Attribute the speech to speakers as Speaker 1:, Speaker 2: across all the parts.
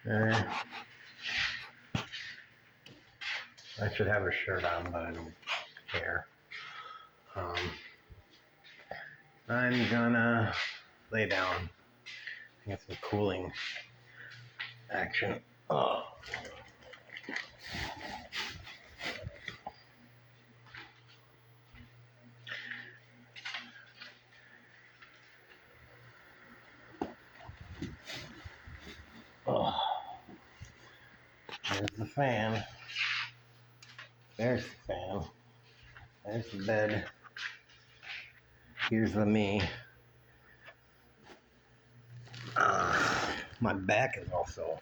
Speaker 1: I should have a shirt on, but I don't care. I'm gonna lay down. Get some cooling action. Oh. Oh. There's the fan. There's the fan. There's the bed. Here's the me. My back is also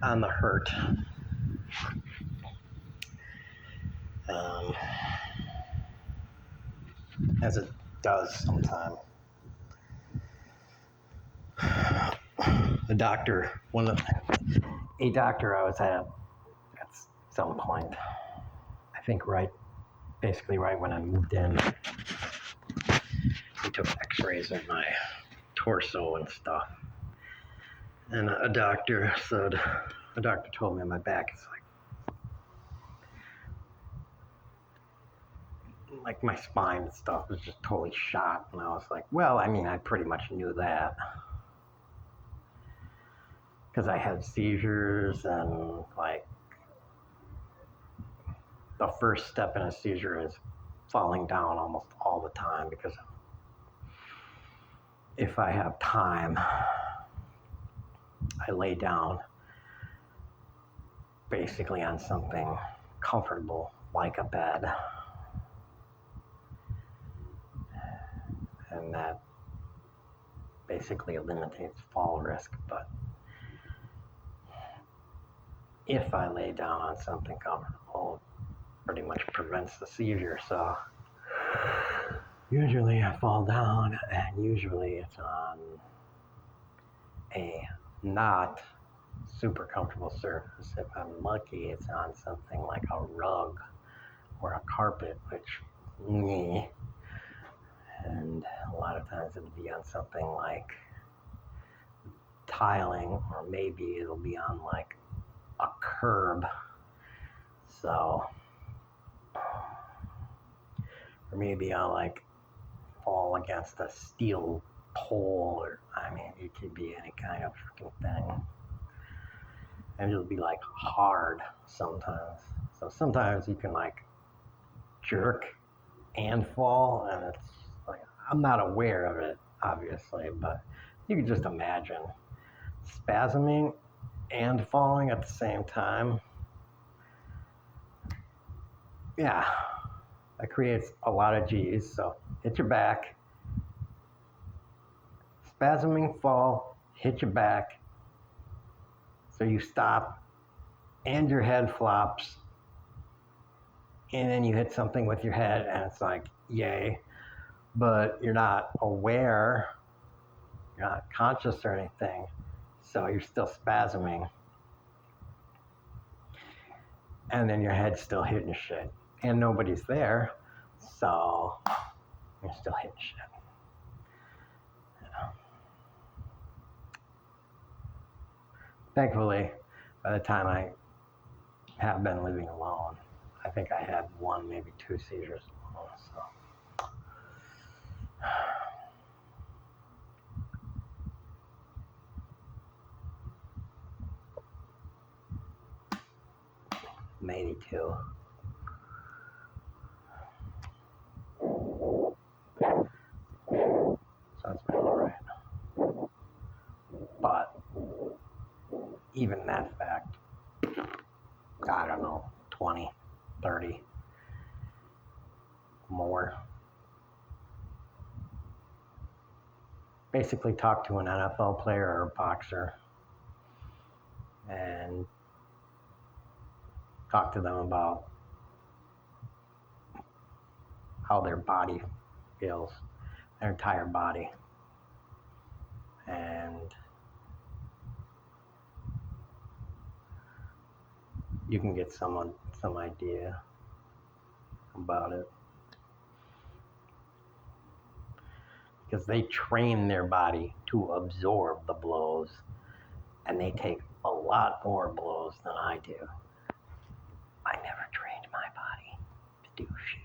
Speaker 1: on the hurt. As it does sometimes. A doctor I was at some point, I think basically right when I moved in, he took x-rays of my torso and stuff. And a doctor told me my back is like my spine and stuff was just totally shot. And I was like, well, I mean, I pretty much knew that. Because I had seizures, and like the first step in a seizure is falling down almost all the time, because if I have time, I lay down basically on something comfortable like a bed. And that basically eliminates fall risk. But if I lay down on something comfortable, it pretty much prevents the seizure. So usually I fall down, and usually it's on a not super comfortable surface. If I'm lucky, it's on something like a rug or a carpet, which and a lot of times it'll be on something like tiling, or maybe it'll be on like a curb. So, or maybe I'll like fall against a steel pole, or I mean, it could be any kind of freaking thing. And it'll be like hard sometimes. So sometimes you can like jerk and fall, and it's like, I'm not aware of it, obviously, but you can just imagine spasming and falling at the same time. Yeah, that creates a lot of G's. So hit your back, spasming, fall, hit your back, so you stop and your head flops, and then you hit something with your head, and it's like, yay. But you're not aware, you're not conscious or anything, so you're still spasming. And then your head's still hitting shit. And nobody's there, so you're still hitting shit. Yeah. Thankfully, by the time I have been living alone, I think I had one, maybe two seizures alone, so. Maybe two. Sounds about all right. But even that fact, I don't know, 20, 30, more. Basically talk to an NFL player or a boxer and talk to them about how their body feels, their entire body. And you can get some idea about it. because they train their body to absorb the blows, and they take a lot more blows than I do. I never trained my body to do shit.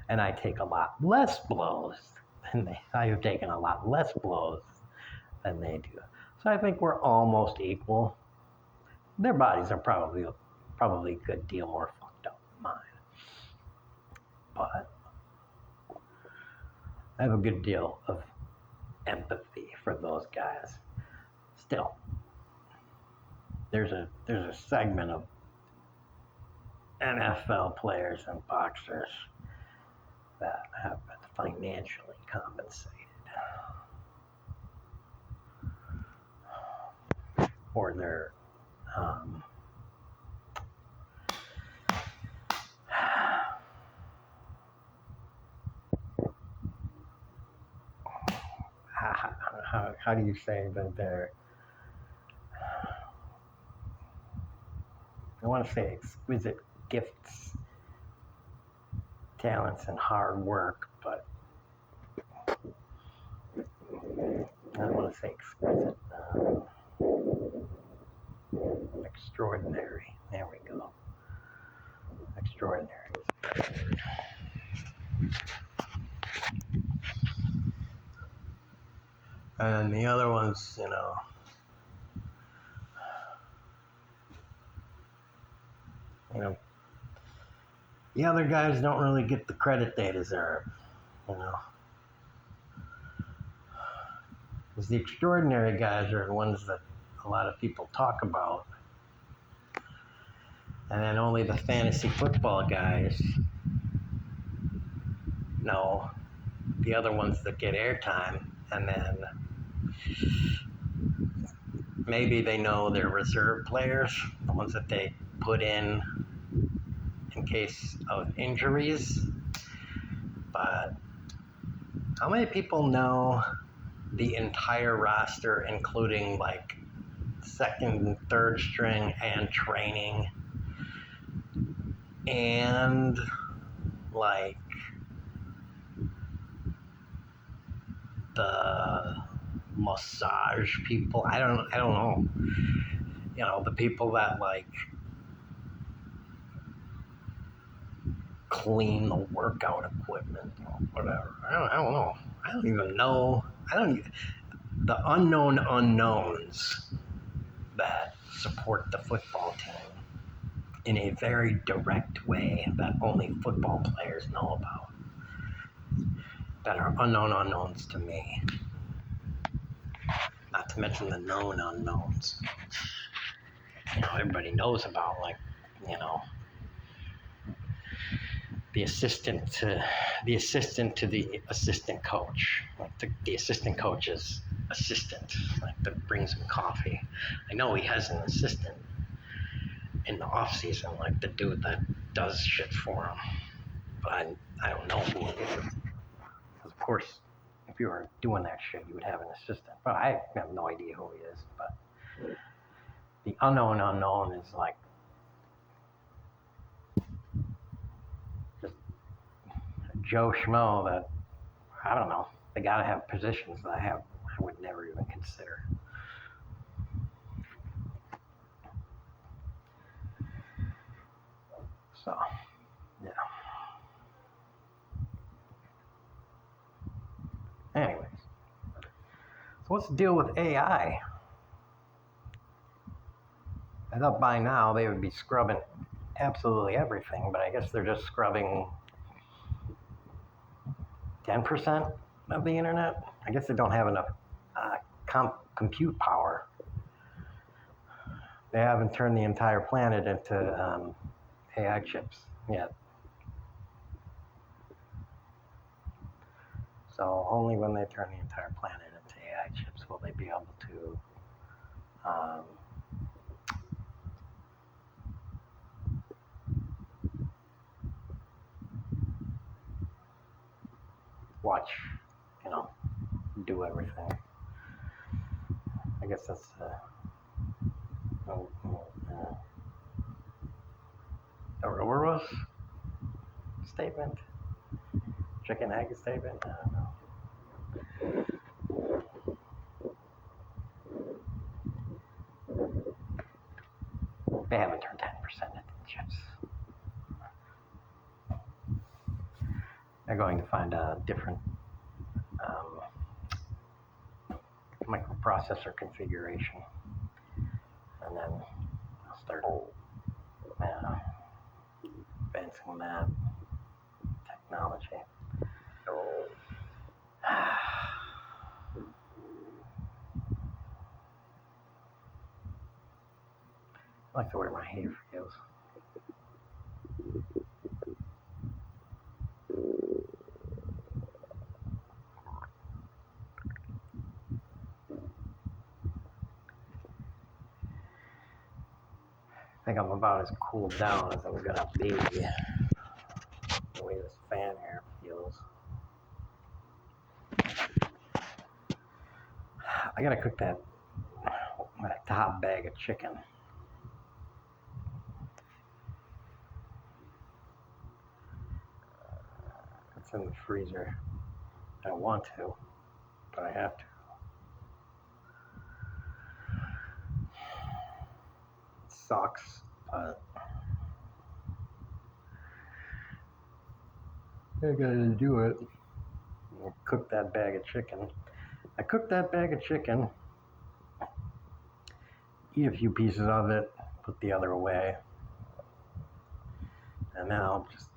Speaker 1: And I take a lot less blows than they, I have taken a lot less blows than they do. So I think we're almost equal. Their bodies are probably a good deal more fucked up than mine. But I have a good deal of empathy for those guys. Still, there's a segment of NFL players and boxers that have been financially compensated for their how do you say that they're, I want to say exquisite gifts, talents, and hard work, but I don't want to say exquisite. Extraordinary. There we go. Extraordinary. And the other ones, the other guys don't really get the credit they deserve, Because the extraordinary guys are the ones that a lot of people talk about. And then only the fantasy football guys know the other ones that get airtime. And then maybe they know their reserve players, the ones that they put in case of injuries. But how many people know the entire roster, including like second and third string and training, and like the massage people? I don't know. The people that like clean the workout equipment or whatever. I don't know. I don't even know. The unknown unknowns that support the football team in a very direct way that only football players know about, that are unknown unknowns to me. Not to mention the known unknowns. Everybody knows about, the assistant to the assistant coach, like the assistant coach's assistant, like that brings him coffee. I know he has an assistant in the off season, like the dude that does shit for him, but I don't know who it is. Because of course, if you were doing that shit, you would have an assistant. But I have no idea who he is. But the unknown unknown is like just Joe Schmo that, I don't know, they gotta have positions that I would never even consider. So, yeah. Anyways, so what's the deal with AI? I thought by now they would be scrubbing absolutely everything, but I guess they're just scrubbing 10% of the internet. I guess they don't have enough compute power. They haven't turned the entire planet into AI chips yet. So only when they turn the entire planet into AI chips will they be able to watch, do everything. I guess that's Aurora's statement. chicken egg statement? I don't know. They haven't turned 10% into chips. They're going to find a different microprocessor configuration, and then I'll start advancing that technology. I like the way my hair feels. I think I'm about as cooled down as I'm gonna be. The way this fan air feels. I gotta cook that top bag of chicken. It's in the freezer. I don't want to, but I have to. It sucks, but I gotta do it. I'll cook that bag of chicken. I cooked that bag of chicken, eat a few pieces of it, put the other away, and then I'll just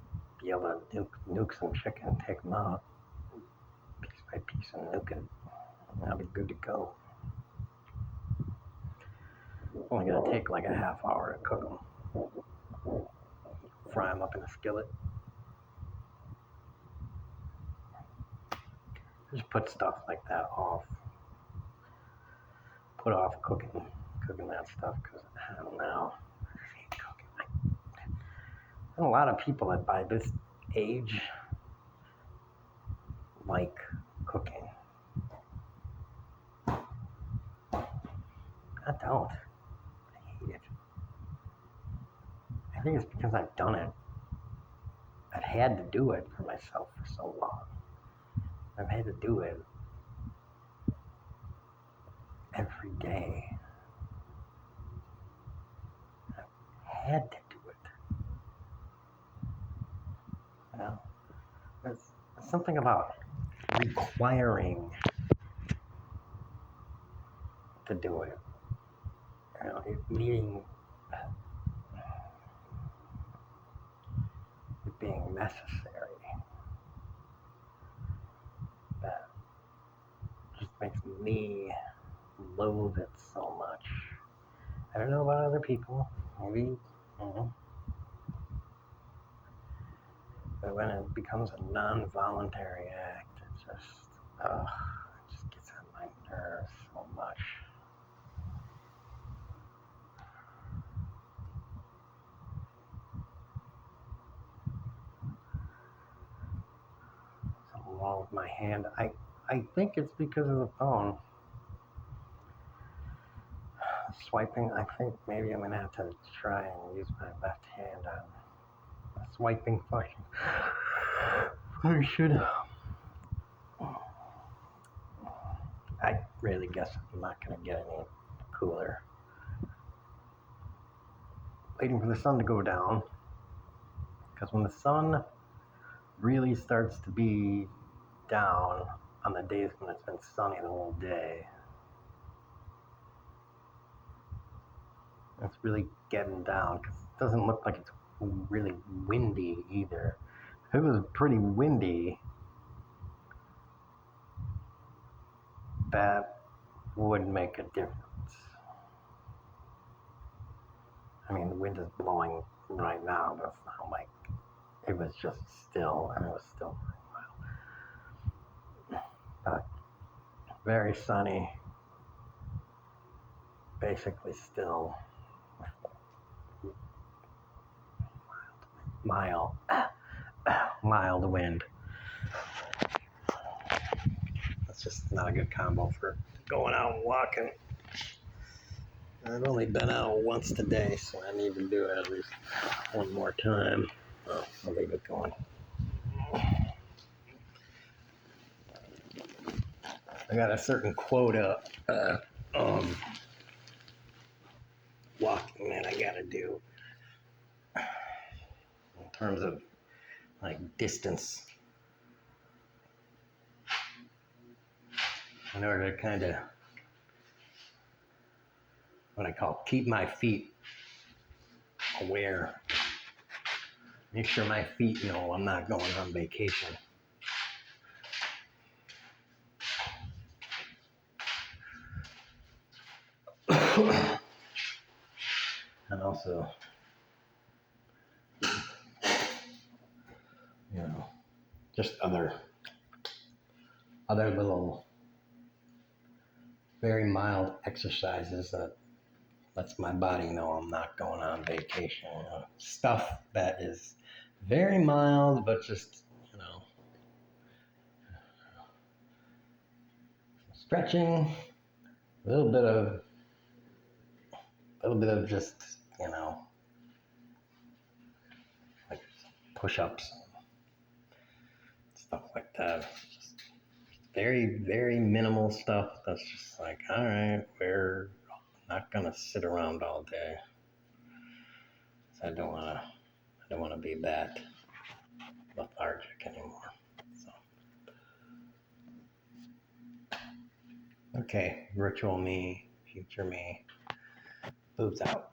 Speaker 1: be able to nuke some chicken, take them out, piece by piece, and nuke it. And I'll be good to go. It's only gonna take like a half hour to cook them. Fry them up in a skillet. Just put stuff like that off. Put off cooking that stuff because I don't know. I hate cooking. And a lot of people that by this age like cooking. I don't. I hate it. I think it's because I've done it. I've had to do it for myself for so long. I've had to do it every day. I've had to do it. You know, there's something about requiring to do it. You know, needing it being necessary. That just makes me loathe it so much. I don't know about other people. Maybe, but when it becomes a non-voluntary act, it just gets on my nerves so much. Something wrong with my hand. I think it's because of the phone. Swiping, I think maybe I'm gonna have to try and use my left hand on a swiping function. I should. I really guess I'm not gonna get any cooler. Waiting for the sun to go down, because when the sun really starts to be down on the days when it's been sunny the whole day, it's really getting down, because it doesn't look like it's really windy either. If it was pretty windy, that would make a difference. I mean, the wind is blowing right now, but it's not like it was just still, and it was still for a while. But very sunny, basically still, mild wind. That's just not a good combo for going out and walking. I've only been out once today, so I need to do it at least one more time. Oh, I'll leave it going. I got a certain quota walking that I gotta do in terms of like distance in order to kind of what I call keep my feet aware. Make sure my feet know I'm not going on vacation. And also, just other little very mild exercises that lets my body know I'm not going on vacation. Stuff that is very mild, but just stretching, a little bit of just like push-ups, stuff like that. Just very, very minimal stuff. That's just like, all right, we're not gonna sit around all day. So I don't wanna be that lethargic anymore. So okay, virtual me, future me, boobs out.